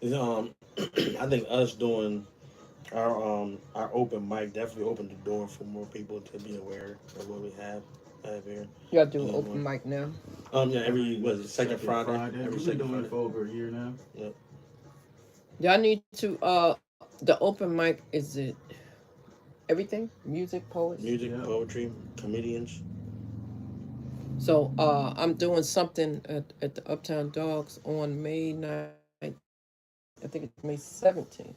Is, I think us doing our open mic definitely opened the door for more people to be aware of what we have here. Y'all do And open mic now. yeah, every Every was it second second Friday? Friday. Every We've been second doing it Friday. for over a year now. Yep. Y'all need to the open mic, is it everything? Music, poets? Music, Yep. poetry, comedians. So I'm doing something at the Uptown Dogs on May 9th. I think it's May 17th.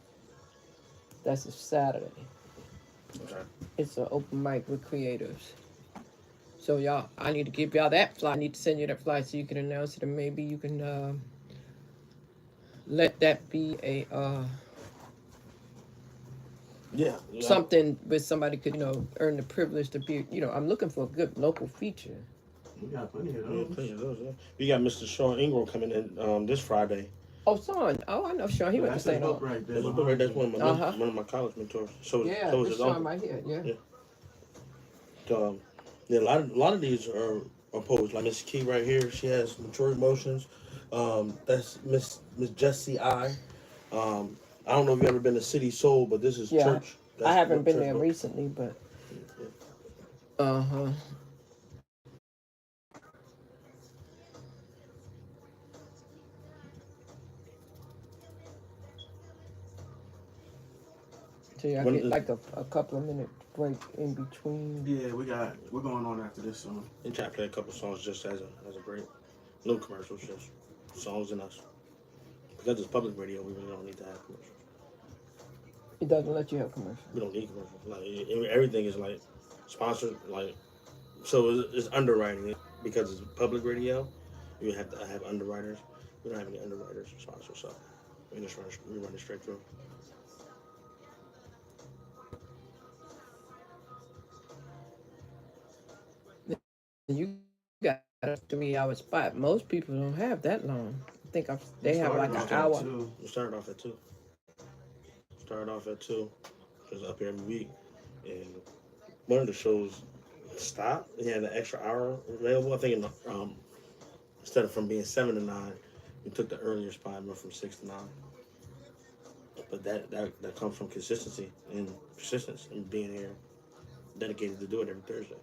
That's a Saturday. Okay. It's an open mic with creators. So y'all, I need to give y'all that fly. I need to send you that fly so you can announce it, and maybe you can let that be a Yeah. Yeah. something where somebody could earn the privilege to be. I'm looking for a good local feature. We got plenty of Yeah, those. plenty of those. Yeah. We got Mr. Sean Ingram coming in this Friday. Oh, son. Oh, I know Sean. He So went to that's his St. book Paul. right there That's, right, behind that's you. Uh-huh. one of my college mentors. So Yeah, so is this his Sean uncle. right here. Yeah. Yeah. Yeah, a lot of these are poets. Like Miss Key right here, she has mature emotions. That's Miss Jessie I don't know if you ever been to City Soul, but this is Yeah. church. I That's haven't been church there book. recently, but Yeah. uh-huh. So y'all One get is like a couple of minute break in between. Yeah, we're going on after this song. and try to play a couple songs just as a break. No commercials, just songs and us. Because it's public radio, we really don't need to have commercials. It doesn't let you have commercial. We don't need commercials. Like everything is like sponsored. Like so, it's underwriting because it's public radio. You have to have underwriters. We don't have any underwriters or sponsors, so we run it straight through. And you got a 3 hour spot. Most people don't have that long. I think they have We like an started We off hour. at started 2. we started off at two. Started off at two. Because up here every week, and one of the shows stopped. He had an extra hour available. I think instead of from being 7 to 9, we took the earlier spot and went from 6 to 9. But that comes from consistency and persistence and being here, dedicated to do it every Thursday.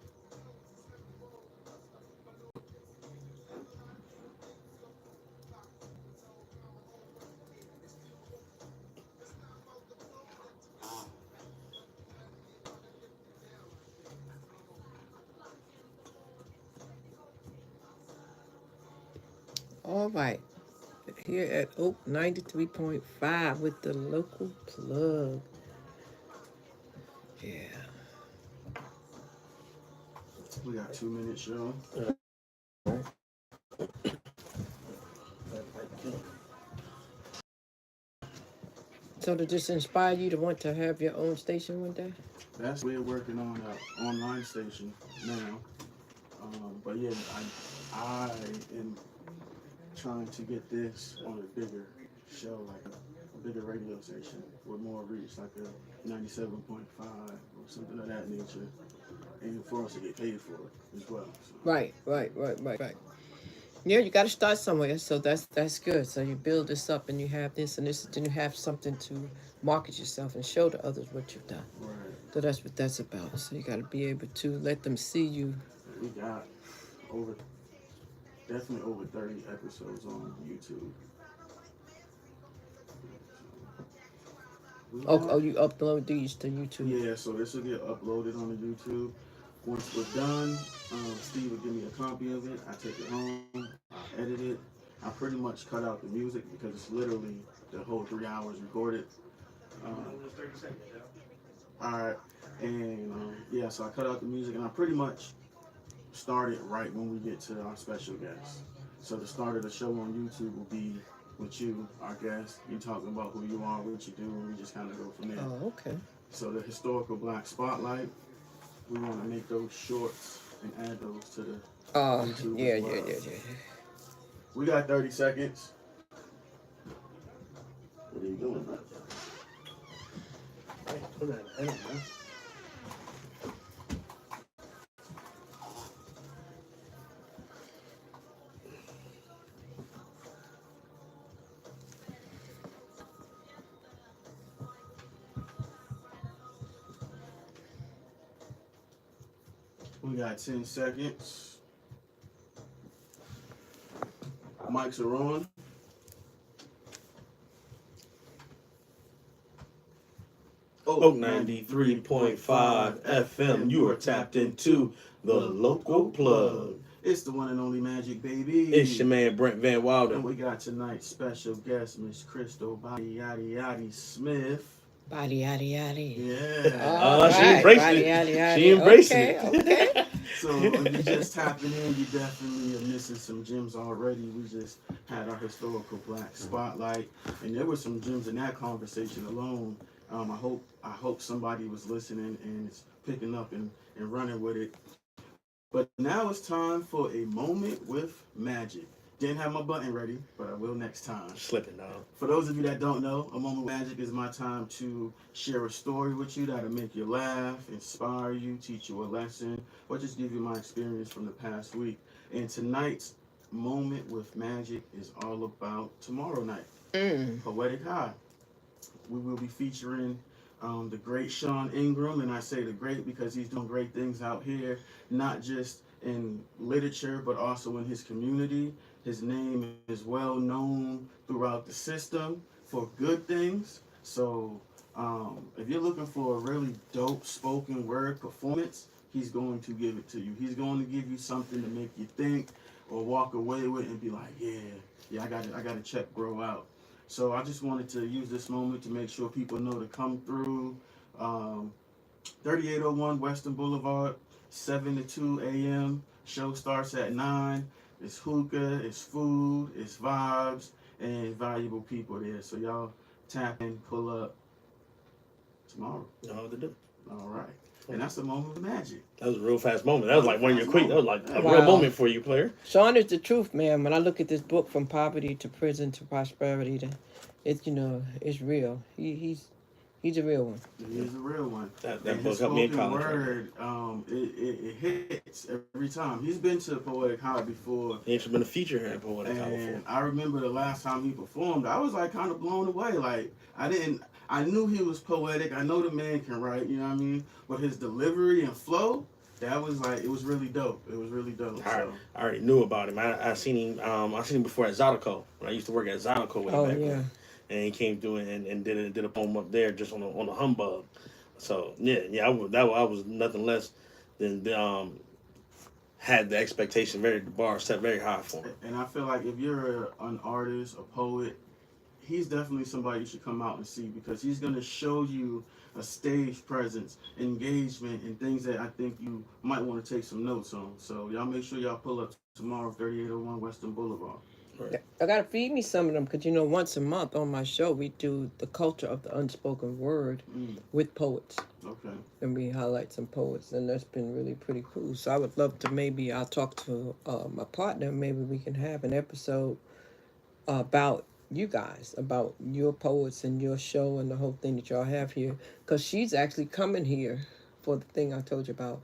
All right. Here at Oak 93.5 with the local plug. Yeah. We got 2 minutes show. So to just inspire you to want to have your own station one day? That's we're working on an online station now. But yeah, I am trying to get this on a bigger show, like a bigger radio station with more reach, like a 97.5 or something of that nature, and for us to get paid for it as well. So Right. Yeah, you got to start somewhere. So that's good. So you build this up, and you have this, and this, then you have something to market yourself and show to others what you've done. right, So that's what that's about. So you got to be able to let them see you. we got over definitely over 30 episodes on YouTube. We Oh, got oh, you upload these to YouTube. Yeah, so this will get uploaded on the YouTube. Once we're done, Steve will give me a copy of it. I take it home, I edit it. I pretty much cut out the music because it's literally the whole 3 hours recorded. Um, all right, and yeah, so I cut out the music and I pretty much start it right when we get to our special guest. So the start of the show on YouTube will be with you, our guest. You talking about who you are, what you do, and we just kind of go from there. Oh, okay. So the historical black spotlight, we want to make those shorts and add those to the YouTube as well. Yeah. We got 30 seconds. What are you doing, man? Hey, put that in, man. We got 10 seconds. Mics are on. Oak 93.5 FM. You are tapped into the local plug. It's the one and only Magic, baby. It's your man Brent Van And Wilder. we got tonight's special guest, Miss Crystal Bodie Smith. Body, yaddy, yaddy. Yeah. She embraced body, it. yaddy, yaddy. She embraced Okay, it. okay. So if you're just tapping in, you definitely are missing some gems already. We just had our historical black spotlight, and there were some gems in that conversation alone. I hope somebody was listening and is picking up and running with it. But now it's time for a moment with magic. Didn't have my button ready, but I will next time. Slipping down. For those of you that don't know, a moment with magic is my time to share a story with you that'll make you laugh, inspire you, teach you a lesson, or just give you my experience from the past week. And tonight's moment with magic is all about tomorrow night, Poetic High. We will be featuring the great Sean Ingram, and I say the great because he's doing great things out here, not just in literature, but also in his community. His name is well known throughout the system for good things. So if you're looking for a really dope spoken word performance, he's going to give it to you. He's going to give you something to make you think or walk away with and be like, yeah, I got to check bro out. So I just wanted to use this moment to make sure people know to come through 3801 Western Boulevard, 7 to 2 a.m. Show starts at 9. It's hookah, it's food, it's vibes, and valuable people there. So y'all tap in, pull up tomorrow. You know what to do. All right. And that's the moment of magic. That was a real fast moment. That was like one of your quick. That was like a Wow. real moment for you, player. Sean is the truth, man. When I look at this book, From Poverty to Prison to Prosperity, it's it's real. He's a real one. He is a real one. That And book his helped me in spoken college. word, it hits every time. He's been to Poetic High before. He actually been a feature here at Poetic High before. And I remember the last time he performed, I was like kind of blown away. Like I knew he was poetic. I know the man can write, you know what I mean? But his delivery and flow, that was like, it was really dope. It was really dope. I already knew about him. I seen him before at Zydeco. When I used to work at Zydeco way back then. And he came through and did a poem up there just on the humbug. So I was nothing less than had the expectation the bar set very high for him. And I feel like if you're an artist, a poet, he's definitely somebody you should come out and see, because he's going to show you a stage presence, engagement, and things that I think you might want to take some notes on. So y'all make sure y'all pull up tomorrow, 3801 Western Boulevard. Right. I gotta feed me some of them, because once a month on my show we do the culture of the unspoken word with poets. Okay. And we highlight some poets, and that's been really pretty cool. So I would love to I'll talk to my partner, maybe we can have an episode about you guys, about your poets and your show and the whole thing that y'all have here, because she's actually coming here for the thing I told you about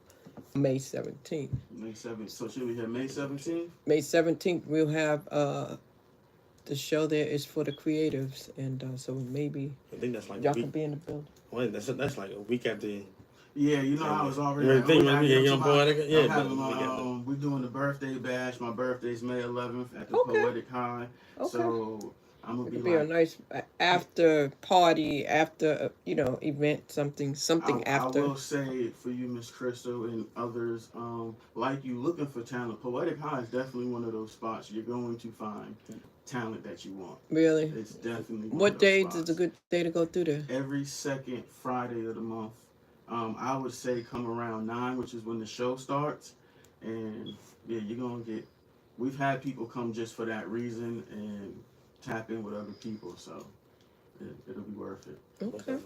May 17th. May 7th. So should we have May 17th? May 17th, we'll have the show there is for the creatives, and so maybe I think that's like y'all can be in the building. Well, that's like a week after. Yeah, I was already. We're doing the birthday bash. My birthday's May 11th at the Okay. Poetic High. Okay. So I'm gonna It could be be like a nice after party, after event, something after. I will say for you, Miss Crystal, and others like you looking for talent, Poetic High is definitely one of those spots you're going to find talent that you want. Really? It's definitely one What of those days spots. is a good day to go through there? Every second Friday of the month. I would say come around 9, which is when the show starts, and yeah, you're gonna get. We've had people come just for that reason and tap in with other people, so it'll be worth it. Okay.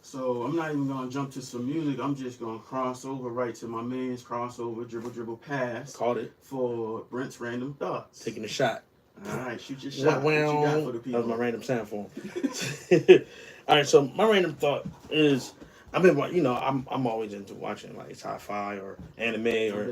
So I'm not even gonna jump to some music. I'm just gonna cross over right to my man's crossover dribble pass. Called it. For Brent's random thoughts. Taking a shot. All right, shoot your shot. What you got for the people? That was my random sound for him. All right, so my random thought is, I'm always into watching like sci-fi or anime or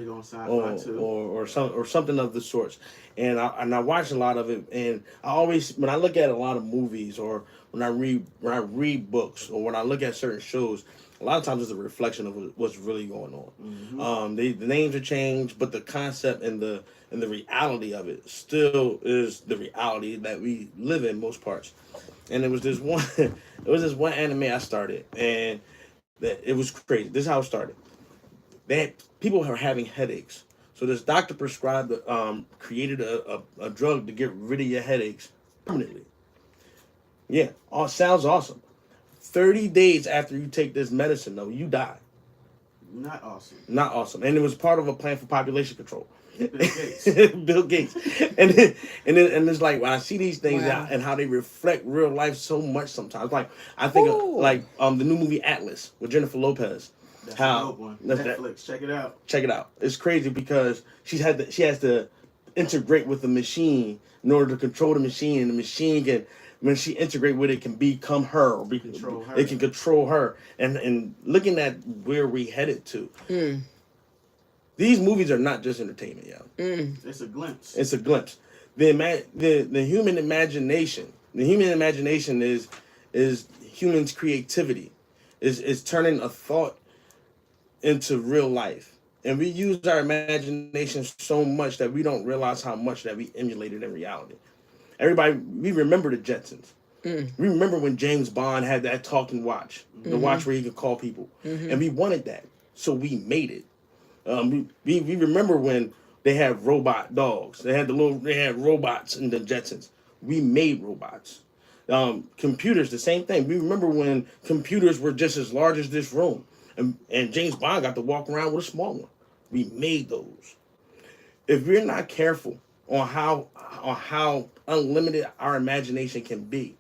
something of the sorts, and I watch a lot of it. And I always, when I look at a lot of movies or when I read books or when I look at certain shows, a lot of times it's a reflection of what's really going on. Mm-hmm. The names are changed, but the concept and the reality of it still is the reality that we live in most parts. And it was this one, it was this one anime I started, and that it was crazy. This is how it started. They had, people were having headaches, so this doctor prescribed, created a drug to get rid of your headaches permanently. Yeah, sounds awesome. 30 days after you take this medicine, though, you die. Not awesome. Not awesome. And it was part of a plan for population control. Bill Gates. Bill Gates. And it's like when I see these things Wow. and how they reflect real life so much sometimes. Like I think of, Ooh. like the new movie Atlas with Jennifer Lopez. That's How- a dope one. that's Netflix, check it out. Check it out. It's crazy because she has to integrate with the machine in order to control the machine, and the machine can, when she integrate with it, can become her, or Control her. It can control her. And looking at where we headed to, these movies are not just entertainment, yo. It's a glimpse. It's a glimpse. The human imagination. The human imagination is humans' creativity. Is turning a thought into real life. And we use our imagination so much that we don't realize how much that we emulated in reality. Everybody, we remember the Jetsons. We remember when James Bond had that talking watch, the watch where he could call people. And we wanted that. So we made it. We remember when they had robot dogs. They had robots in the Jetsons. We made robots. Computers, the same thing. We remember when computers were just as large as this room, and James Bond got to walk around with a small one. We made those. If we're not careful on how unlimited our imagination can be,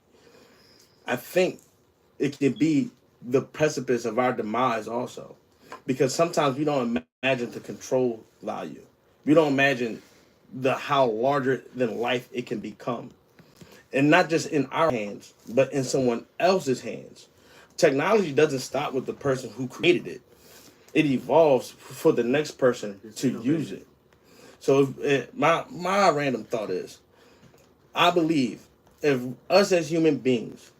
I think it could be the precipice of our demise also, because sometimes we don't imagine the control value. We don't imagine how larger than life it can become. And not just in our hands, but in someone else's hands. Technology doesn't stop with the person who created it. It evolves for the next person to use it. So my random thought is, I believe if us as human beings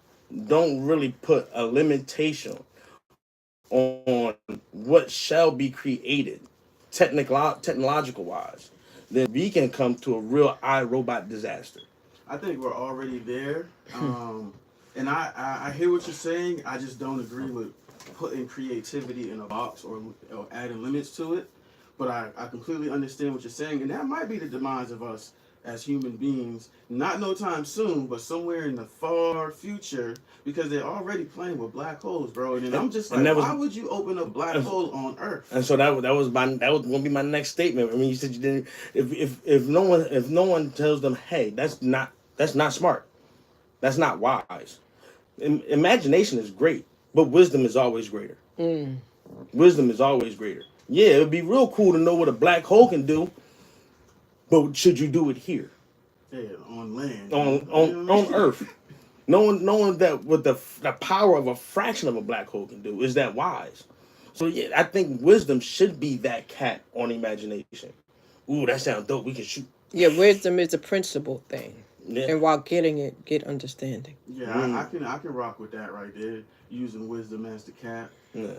don't really put a limitation on what shall be created, technological wise, then we can come to a real iRobot disaster. I think we're already there. And I hear what you're saying. I just don't agree with putting creativity in a box or adding limits to it. But I completely understand what you're saying. And that might be the demise of us as human beings. Not no time soon, but somewhere in the far future, because they're already playing with black holes, bro. And then I'm just like, why would you open a black hole on Earth? And so that was gonna be my next statement. I mean, you said you didn't. If no one tells them, hey, that's not smart, that's not wise. Imagination is great, but wisdom is always greater. Wisdom is always greater. Yeah, it would be real cool to know what a black hole can do, but should you do it here? Yeah, on land. On Earth. Knowing that what the power of a fraction of a black hole can do, is that wise? So yeah, I think wisdom should be that cap on imagination. Ooh, that sounds dope. We can shoot. Yeah, wisdom is a principle thing. Yeah. And while getting it, get understanding. Yeah, I can rock with that right there, using wisdom as the cap. Yeah.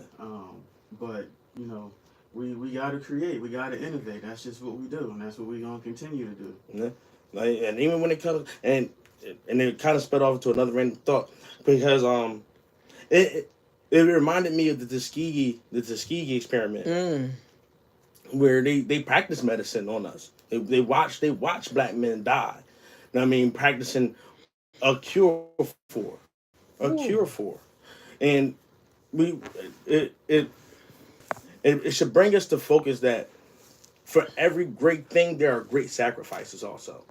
But you know, we gotta create, we gotta innovate. That's just what we do, and that's what we're gonna continue to do. Yeah. Like, and even when it comes and it kind of sped off to another random thought, because it reminded me of the Tuskegee experiment, where they practice medicine on us. They watch black men die. I mean, practicing a cure for, and it should bring us to focus that for every great thing there are great sacrifices also.